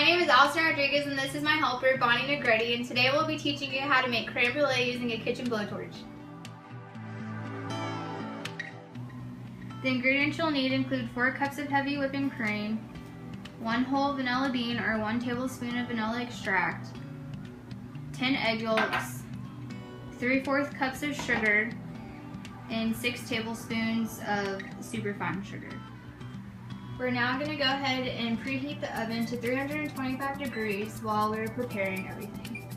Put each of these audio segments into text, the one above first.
My name is Allison Rodriguez and this is my helper, Bonnie Negretti, and today we'll be teaching you how to make crème brûlée using a kitchen blowtorch. The ingredients you'll need include 4 cups of heavy whipping cream, 1 whole vanilla bean or 1 tablespoon of vanilla extract, 10 egg yolks, 3/4 cups of sugar, and 6 tablespoons of superfine sugar. We're now going to go ahead and preheat the oven to 325 degrees while we're preparing everything.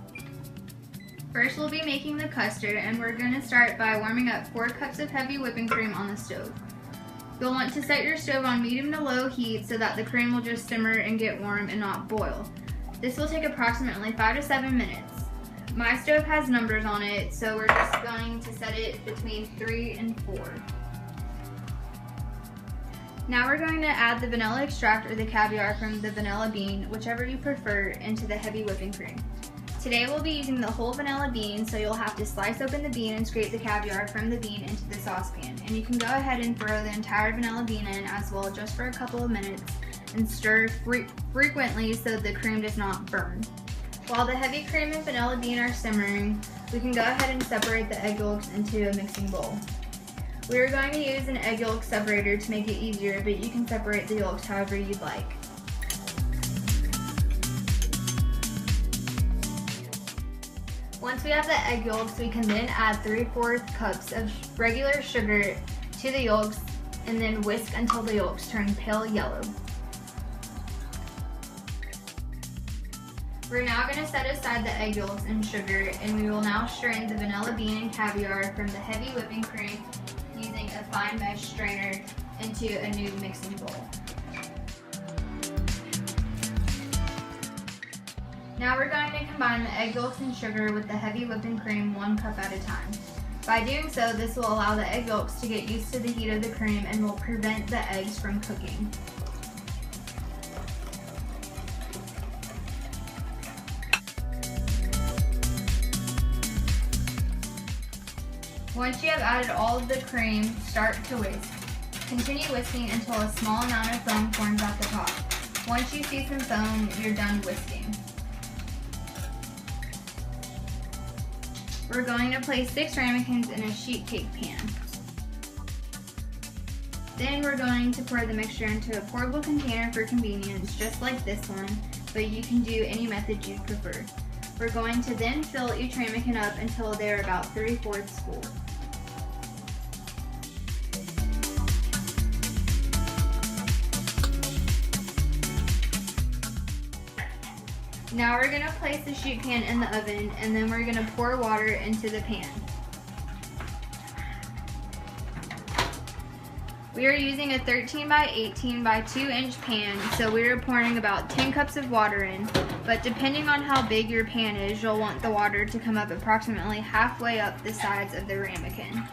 First we'll be making the custard, and we're going to start by warming up 4 cups of heavy whipping cream on the stove. You'll want to set your stove on medium to low heat so that the cream will just simmer and get warm and not boil. This will take approximately 5 to 7 minutes. My stove has numbers on it, so we're just going to set it between 3 and 4. Now we're going to add the vanilla extract or the caviar from the vanilla bean, whichever you prefer, into the heavy whipping cream. Today we'll be using the whole vanilla bean, so you'll have to slice open the bean and scrape the caviar from the bean into the saucepan. And you can go ahead and throw the entire vanilla bean in as well, just for a couple of minutes, and stir frequently so the cream does not burn. While the heavy cream and vanilla bean are simmering, we can go ahead and separate the egg yolks into a mixing bowl. We are going to use an egg yolk separator to make it easier, but you can separate the yolks however you'd like. Once we have the egg yolks, we can then add 3/4 cups of regular sugar to the yolks and then whisk until the yolks turn pale yellow. We're now going to set aside the egg yolks and sugar, and we will now strain the vanilla bean and caviar from the heavy whipping cream using a fine mesh strainer into a new mixing bowl. Now we're going to combine the egg yolks and sugar with the heavy whipping cream 1 cup at a time. By doing so, this will allow the egg yolks to get used to the heat of the cream and will prevent the eggs from cooking. Once you have added all of the cream, start to whisk. Continue whisking until a small amount of foam forms at the top. Once you see some foam, you're done whisking. We're going to place 6 ramekins in a sheet cake pan. Then we're going to pour the mixture into a portable container for convenience, just like this one, but you can do any method you prefer. We're going to then fill each ramekin up until they're about 3/4 full. Now we're going to place the sheet pan in the oven, and then we're going to pour water into the pan. We are using a 13 by 18 by 2 inch pan, so we are pouring about 10 cups of water in, but depending on how big your pan is, you'll want the water to come up approximately halfway up the sides of the ramekin.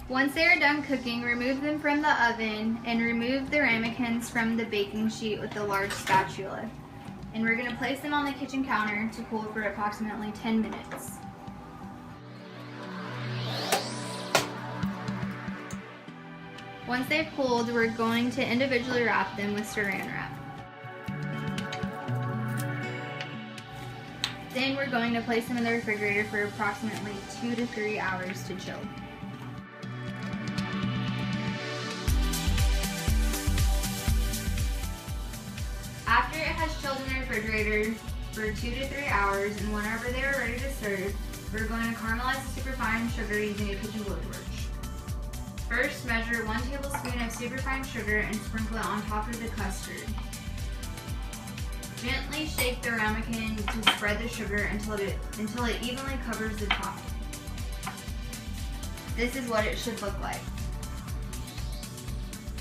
Once they are done cooking, remove them from the oven and remove the ramekins from the baking sheet with a large spatula. And we're going to place them on the kitchen counter to cool for approximately 10 minutes. Once they've cooled, we're going to individually wrap them with saran wrap. Then we're going to place them in the refrigerator for approximately 2 to 3 hours to chill. After it has chilled in the refrigerator for 2 to 3 hours, and whenever they are ready to serve, we're going to caramelize the superfine sugar using a kitchen blowtorch. First, measure 1 tablespoon of superfine sugar and sprinkle it on top of the custard. Gently shake the ramekin to spread the sugar until it evenly covers the top. This is what it should look like.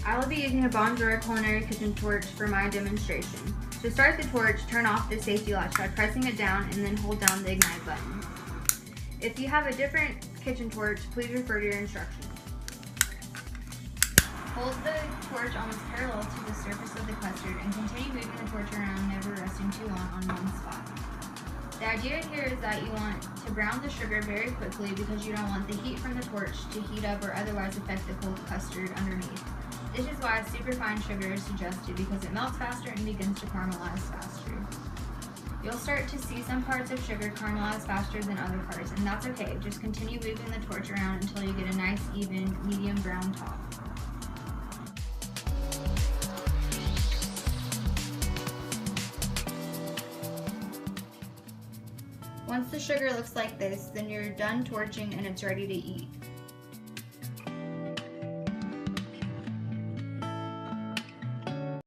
I will be using a Bonjour culinary kitchen torch for my demonstration. To start the torch, turn off the safety latch by pressing it down and then hold down the ignite button. If you have a different kitchen torch, please refer to your instructions. Hold the torch almost parallel to the surface of the custard and continue moving the torch around, never resting too long on one spot. The idea here is that you want to brown the sugar very quickly because you don't want the heat from the torch to heat up or otherwise affect the cold custard underneath. This is why superfine sugar is suggested, because it melts faster and begins to caramelize faster. You'll start to see some parts of sugar caramelize faster than other parts, and that's okay. Just continue moving the torch around until you get a nice, even, medium brown top. Once the sugar looks like this, then you're done torching and it's ready to eat.